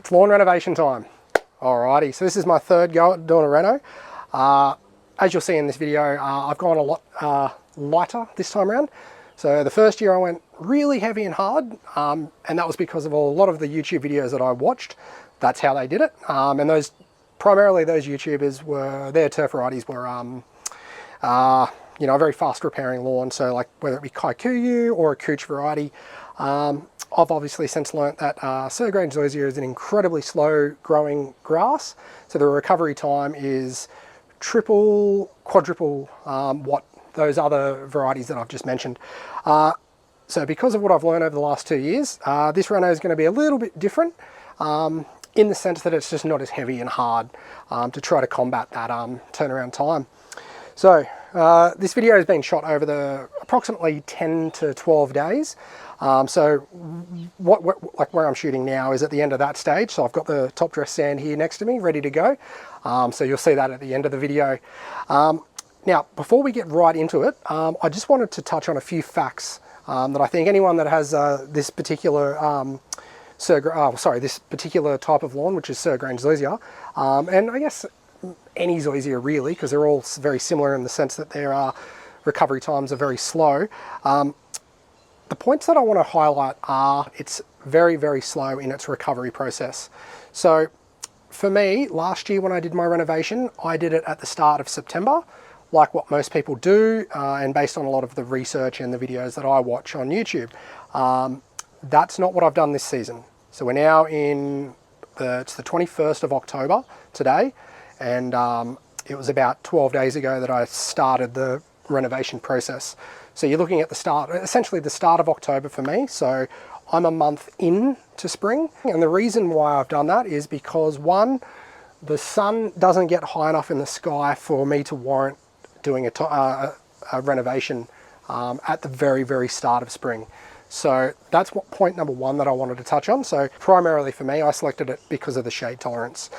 It's lawn renovation time. Alrighty, so this is my third go at doing a reno. As you'll see in this video, I've gone a lot lighter this time around. So the first year I went really heavy and hard, and that was because of a lot of the YouTube videos that I watched. That's how they did it. And primarily those YouTubers their turf varieties were, you know, a very fast repairing lawn. So like whether it be Kikuyu or a Cooch variety. I've obviously since learnt that Sergrange zoysia is an incredibly slow growing grass. So the recovery time is triple, quadruple what those other varieties that I've just mentioned. So because of what I've learned over the last 2 years, this reno is going to be a little bit different in the sense that it's just not as heavy and hard to try to combat that turnaround time. So this video has been shot over the approximately 10 to 12 days. So where I'm shooting now is at the end of that stage. So I've got the top dress sand here next to me ready to go. So you'll see that at the end of the video. Now, before we get right into it, I just wanted to touch on a few facts that I think anyone that has this particular this particular type of lawn, which is Sergrange zoysia, and I guess any zoysia really, because they're all very similar in the sense that their recovery times are very slow. The points that I want to highlight are it's very, very slow in its recovery process. So for me, last year when I did my renovation, I did it at the start of September, like what most people do, and based on a lot of the research and the videos that I watch on YouTube. That's not what I've done this season. So we're now it's the 21st of October today, and it was about 12 days ago that I started the renovation process. So you're looking at essentially the start of October for me. So I'm a month in to spring. And the reason why I've done that is because one, the sun doesn't get high enough in the sky for me to warrant doing a renovation at the very, very start of spring. So that's what point number one that I wanted to touch on. So primarily for me, I selected it because of the shade tolerance.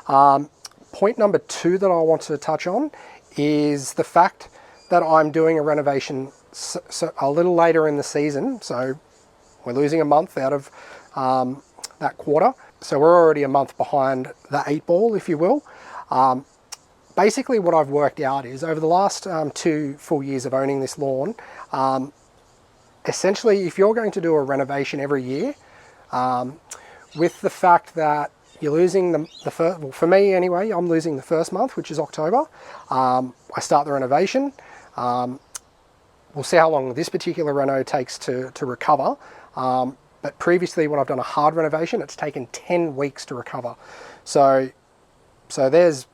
Point number two that I want to touch on is the fact that I'm doing a renovation so a little later in the season. So we're losing a month out of that quarter. So we're already a month behind the 8 ball, if you will. Basically what I've worked out is over the last 2 full years of owning this lawn, essentially if you're going to do a renovation every year, with the fact that you're losing the first, well for me anyway, I'm losing the first month, which is October. I start the renovation. We'll see how long this particular reno takes to recover. But previously when I've done a hard renovation, it's taken 10 weeks to recover. So there's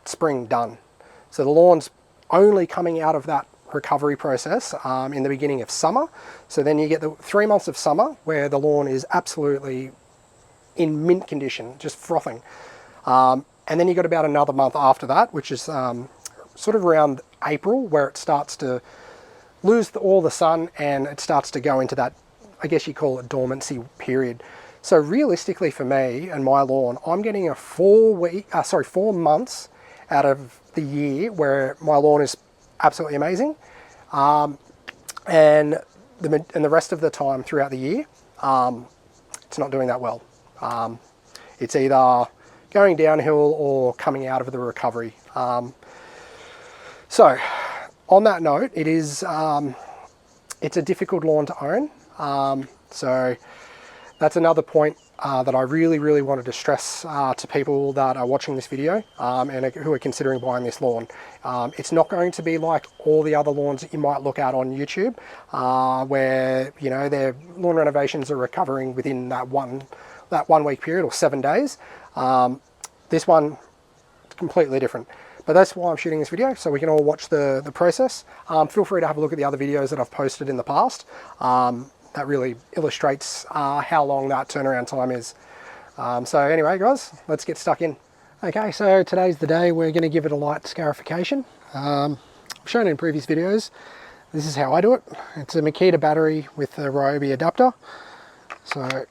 spring done. So the lawn's only coming out of that recovery process in the beginning of summer. So then you get the 3 months of summer where the lawn is absolutely in mint condition, just frothing. And then you got about another month after that, which is sort of around April, where it starts to lose all the sun and it starts to go into that, I guess you call it dormancy period. So realistically for me and my lawn, I'm getting a 4 months out of the year where my lawn is absolutely amazing. And the rest of the time throughout the year, it's not doing that well. It's either going downhill or coming out of the recovery. So on that note, it's a difficult lawn to own. So that's another point that I really, really wanted to stress to people that are watching this video and who are considering buying this lawn. It's not going to be like all the other lawns that you might look at on YouTube, where you know their lawn renovations are recovering within that one week period or 7 days. This one, completely different. But that's why I'm shooting this video, so we can all watch the process. Feel free to have a look at the other videos that I've posted in the past. That really illustrates how long that turnaround time is. So anyway, guys, let's get stuck in. Okay, so today's the day we're going to give it a light scarification. I've shown it in previous videos. This is how I do it. It's a Makita battery with a Ryobi adapter. So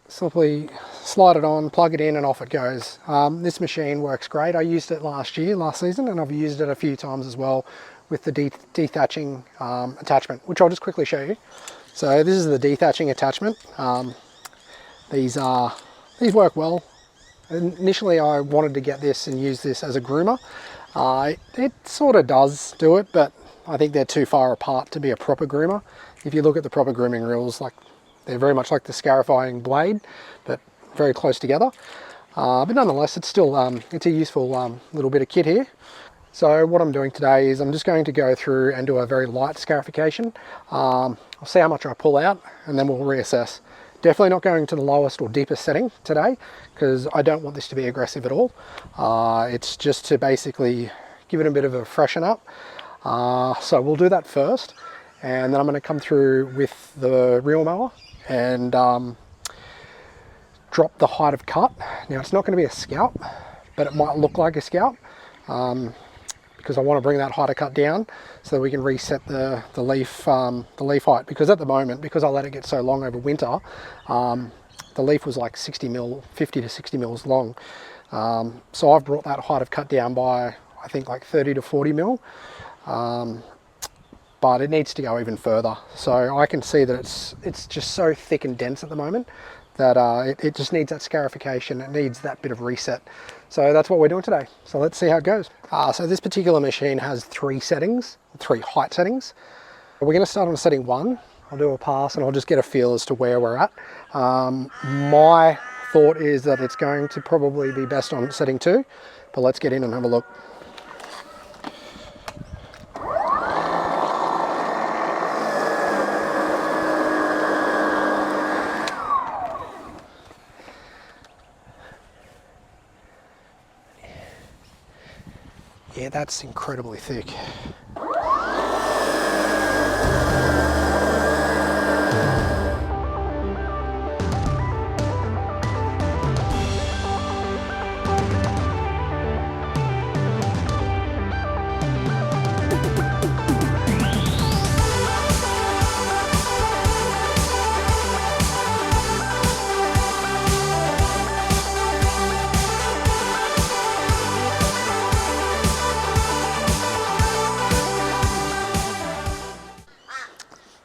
simply slide it on, plug it in, and off it goes. This machine works great. I used it last season, and I've used it a few times as well with the dethatching attachment, which I'll just quickly show you. So this is the dethatching attachment. These work well. Initially I wanted to get this and use this as a groomer. It sort of does do it, but I think they're too far apart to be a proper groomer. If you look at the proper grooming reels, like they're very much like the scarifying blade, but very close together. But nonetheless, it's still it's a useful little bit of kit here. So what I'm doing today is I'm just going to go through and do a very light scarification. I'll see how much I pull out and then we'll reassess. Definitely not going to the lowest or deepest setting today because I don't want this to be aggressive at all. It's just to basically give it a bit of a freshen up. So we'll do that first, and then I'm going to come through with the reel mower and drop the height of cut. Now it's not going to be a scalp, but it might look like a scalp. Because I want to bring that height of cut down so that we can reset the leaf height. Because at the moment, because I let it get so long over winter, the leaf was like 50 to 60 mils long. So I've brought that height of cut down by, I think, like 30 to 40 mil. But it needs to go even further. So I can see that it's just so thick and dense at the moment that it just needs that scarification. It needs that bit of reset. So that's what we're doing today. So let's see how it goes. So this particular machine has three height settings. We're going to start on setting 1. I'll do a pass and I'll just get a feel as to where we're at. My thought is that it's going to probably be best on setting 2, but let's get in and have a look. Yeah, that's incredibly thick.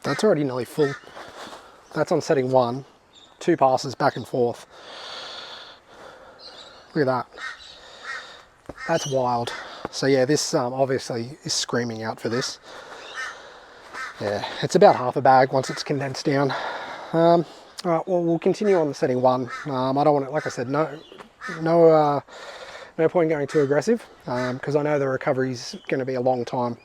That's already nearly full. That's on setting 1. 2 passes back and forth. Look at that. That's wild. So yeah, this obviously is screaming out for this. Yeah, it's about half a bag once it's condensed down. All right, well, we'll continue on the setting 1. I don't want to, like I said, no point going too aggressive because I know the recovery's going to be a long time.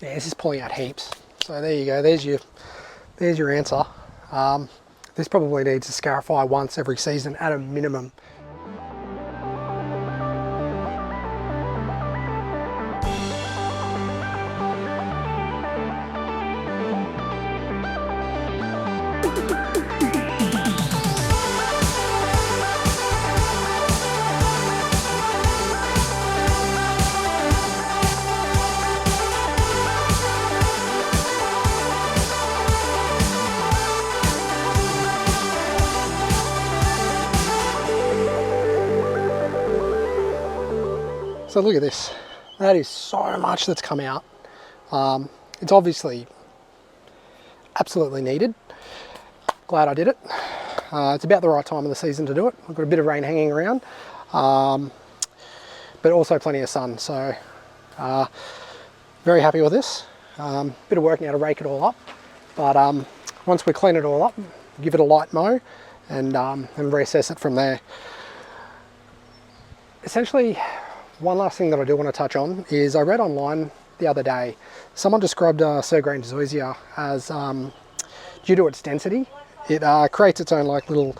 Yeah, this is pulling out heaps. So there you go, there's your answer. This probably needs to scarify once every season at a minimum. So look at this. That is so much that's come out. It's obviously absolutely needed. Glad I did it. It's about the right time of the season to do it. I've got a bit of rain hanging around, but also plenty of sun. So very happy with this. Bit of work now to rake it all up. But once we clean it all up, give it a light mow and reassess it from there. Essentially, one last thing that I do want to touch on is I read online the other day, someone described Sergrange zoysia as, due to its density, it creates its own like little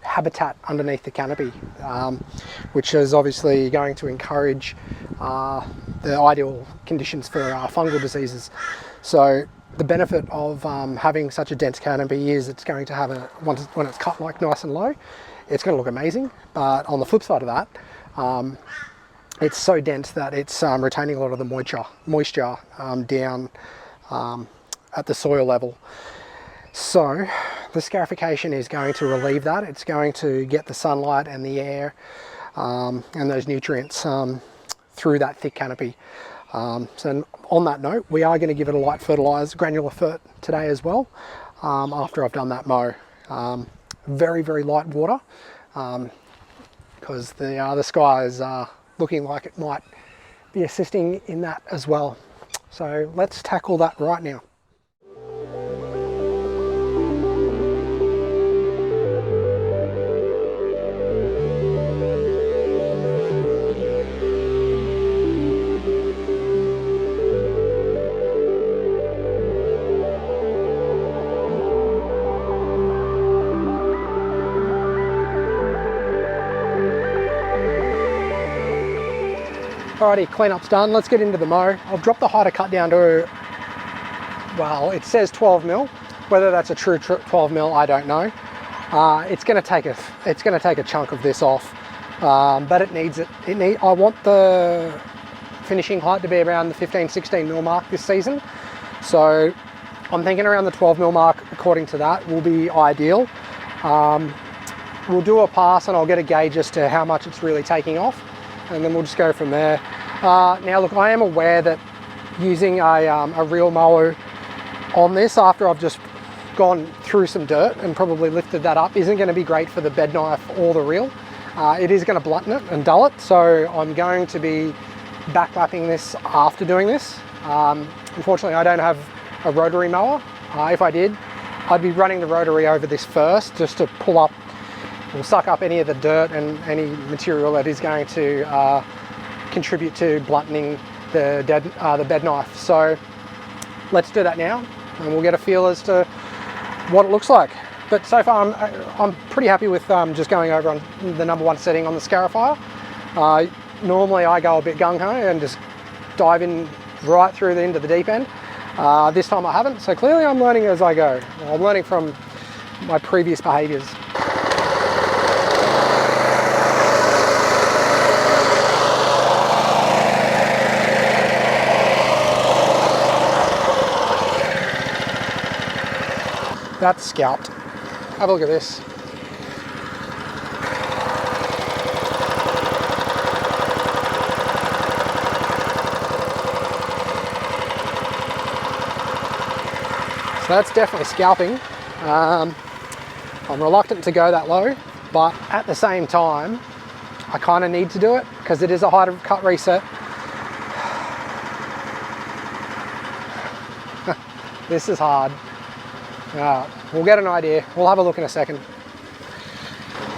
habitat underneath the canopy, which is obviously going to encourage the ideal conditions for fungal diseases. So the benefit of having such a dense canopy is it's going to have when it's cut like nice and low, it's going to look amazing. But on the flip side of that, it's so dense that it's retaining a lot of the moisture down at the soil level. So the scarification is going to relieve that. It's going to get the sunlight and the air and those nutrients through that thick canopy. So on that note, we are going to give it a light fertiliser, granular fert today as well, after I've done that mow. Very, very light water, because the sky is looking like it might be assisting in that as well. So let's tackle that right now. Alrighty, cleanup's done. Let's get into the mow. I've dropped the height cut down to, well, it says 12 mil. Whether that's a true 12 mil, I don't know. It's going to take a chunk of this off, but it needs it. I want the finishing height to be around the 15-16 mil mark this season. So I'm thinking around the 12 mil mark, according to that, will be ideal. We'll do a pass and I'll get a gauge as to how much it's really taking off, and then we'll just go from there. Now look, I am aware that using a reel mower on this after I've just gone through some dirt and probably lifted that up isn't going to be great for the bed knife or the reel. It is going to blunt it and dull it, so I'm going to be backlapping this after doing this. Unfortunately, I don't have a rotary mower. If I did, I'd be running the rotary over this first just to pull up or suck up any of the dirt and any material that is going to contribute to blunting the bed knife. So let's do that now and we'll get a feel as to what it looks like. But so far I'm pretty happy with just going over on the #1 setting on the Scarifier. Normally I go a bit gung-ho and just dive in right through into the deep end. This time I haven't, so clearly I'm learning as I go. I'm learning from my previous behaviours. That's scalped. Have a look at this. So that's definitely scalping. I'm reluctant to go that low, but at the same time, I kind of need to do it because it is a height of cut reset. This is hard. We'll get an idea. We'll have a look in a second.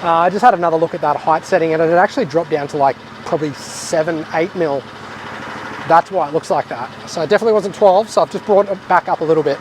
I just had another look at that height setting and it had actually dropped down to like probably 7-8 mil. That's why it looks like that. So it definitely wasn't 12, so I've just brought it back up a little bit.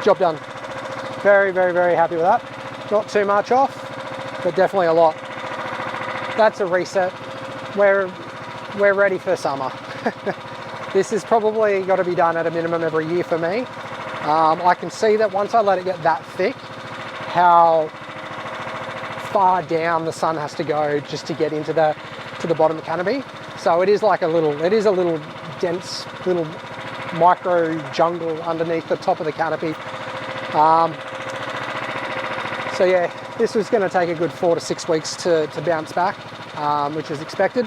Job done. Very, very, very happy with that. Not too much off, but definitely a lot. That's a reset. We're ready for summer. This has probably got to be done at a minimum every year for me. I can see that once I let it get that thick, how far down the sun has to go just to get into the to the bottom of the canopy. So it is like a little dense little micro jungle underneath the top of the canopy. So yeah, this was going to take a good 4 to 6 weeks to bounce back, which is expected.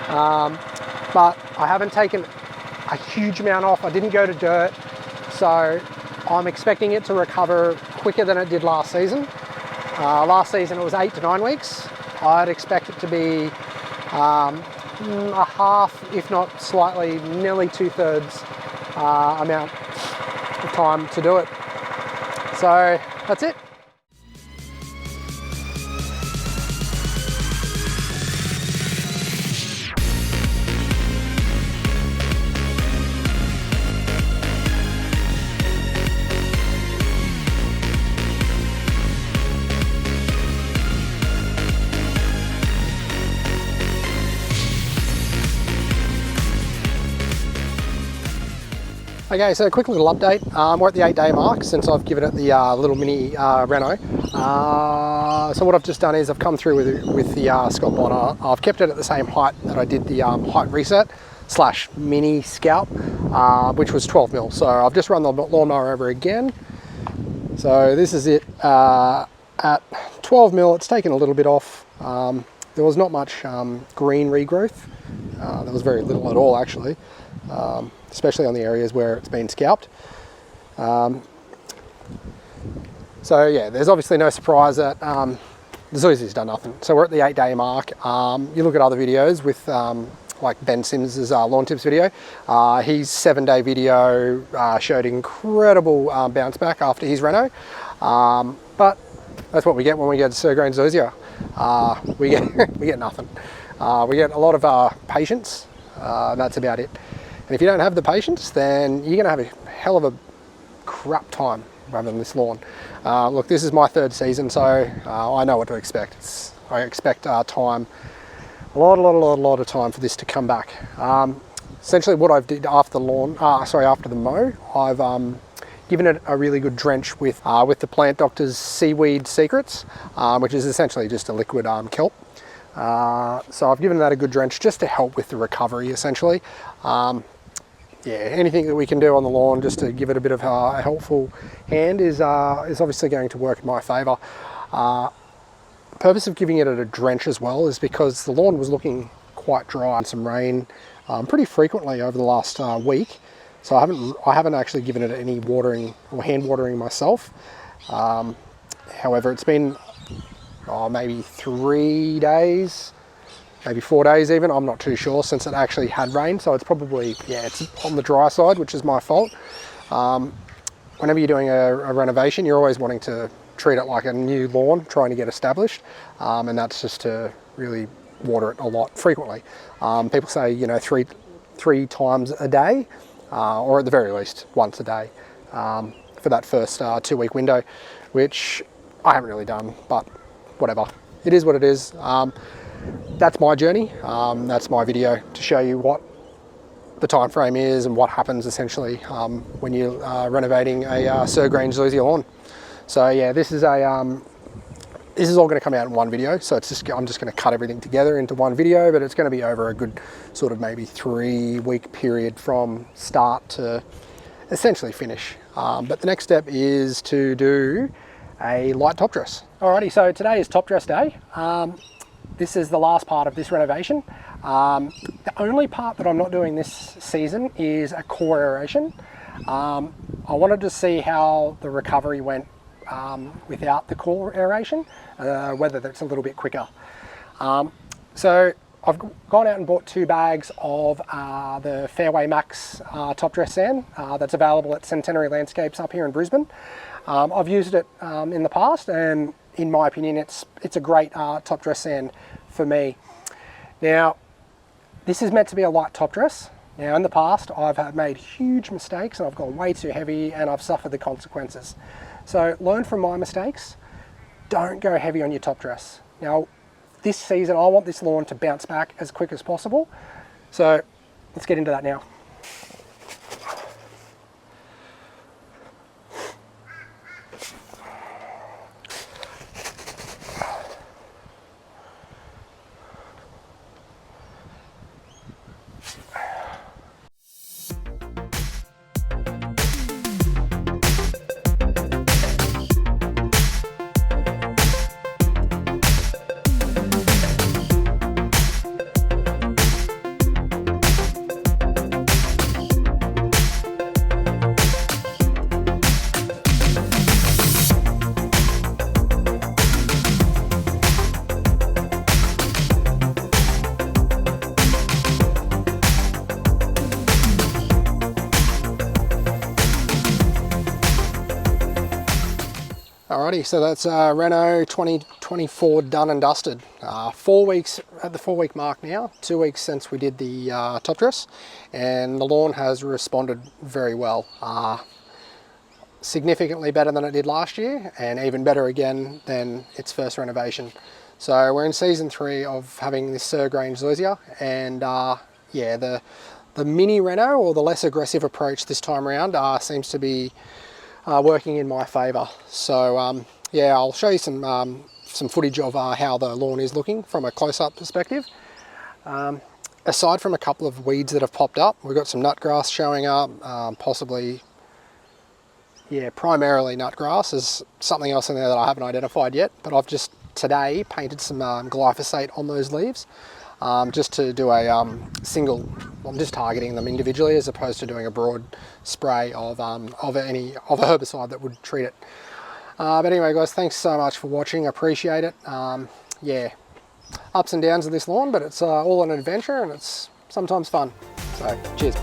But I haven't taken a huge amount off. I didn't go to dirt, so I'm expecting it to recover quicker than it did last season. Last season it was 8 to 9 weeks. I'd expect it to be a half, if not slightly, nearly 2/3 amount of time to do it. So that's it. Okay, so a quick little update. We're at the 8-day mark since I've given it the little mini reno. So what I've just done is I've come through with the Scott Bonner. I've kept it at the same height that I did the height reset / mini scalp, which was 12 mil. So I've just run the lawnmower over again. So this is it at 12 mil. It's taken a little bit off. There was not much green regrowth. There was very little at all actually. Especially on the areas where it's been scalped. So yeah, there's obviously no surprise that the Zoysia's done nothing. So we're at the 8-day mark. You look at other videos with like Ben Simms's lawn tips video. His 7-day video showed incredible bounce back after his reno. But that's what we get when we get Sir Grain Zoysia. We get nothing. We get a lot of patience. And that's about it. And if you don't have the patience, then you're going to have a hell of a crap time running this lawn. Look, this is my 3rd season, so I know what to expect. I expect time, a lot of time for this to come back. Essentially, what I've did after the after the mow, I've given it a really good drench with the Plant Doctor's Seaweed Secrets, which is essentially just a liquid kelp. So I've given that a good drench just to help with the recovery, essentially. Yeah, anything that we can do on the lawn just to give it a bit of a helpful hand is obviously going to work in my favour. The purpose of giving it a drench as well is because the lawn was looking quite dry and some rain pretty frequently over the last week. So I haven't actually given it any watering or hand watering myself. However, it's been maybe 3 days, maybe 4 days even, I'm not too sure, since it actually had rain. So it's probably, yeah, it's on the dry side, which is my fault. Whenever you're doing a renovation, you're always wanting to treat it like a new lawn, trying to get established. And that's just to really water it a lot frequently. People say, you know, three times a day, or at the very least once a day, for that first 2-week window, which I haven't really done, but whatever. It is what it is. That's my journey. That's my video to show you what the time frame is and what happens essentially when you're renovating a Sir Grain Zoysia lawn. So yeah, this is all going to come out in one video. So I'm just going to cut everything together into one video, but it's going to be over a good sort of maybe 3-week period from start to essentially finish. But the next step is to do a light top dress. Alrighty, so today is top dress day. This is the last part of this renovation. The only part that I'm not doing this season is a core aeration. I wanted to see how the recovery went without the core aeration, whether that's a little bit quicker. So I've gone out and bought 2 bags of the Fairway Max top dress sand that's available at Centenary Landscapes up here in Brisbane. I've used it in the past, and in my opinion, it's a great top dress sand for me. Now, this is meant to be a light top dress. Now, in the past, I've made huge mistakes and I've gone way too heavy and I've suffered the consequences. So learn from my mistakes. Don't go heavy on your top dress. Now, this season, I want this lawn to bounce back as quick as possible. So let's get into that now. Alrighty, so that's Reno 2024 done and dusted. 4 weeks at the 4 week mark now, 2 weeks since we did the top dress, and the lawn has responded very well. Significantly better than it did last year, and even better again than its first renovation. So we're in season 3 of having this Grange zoysia, and yeah, the mini reno, or the less aggressive approach this time around, seems to be working in my favour. So yeah, I'll show you some footage of how the lawn is looking from a close-up perspective. Aside from a couple of weeds that have popped up, we've got some nutgrass showing up, possibly, yeah, primarily nutgrass. There's something else in there that I haven't identified yet, but I've just today painted some glyphosate on those leaves, just to do a single. I'm just targeting them individually as opposed to doing a broad spray of a herbicide that would treat it. But anyway, guys, thanks so much for watching. I appreciate it. Yeah, ups and downs of this lawn, but it's all an adventure and it's sometimes fun. So cheers.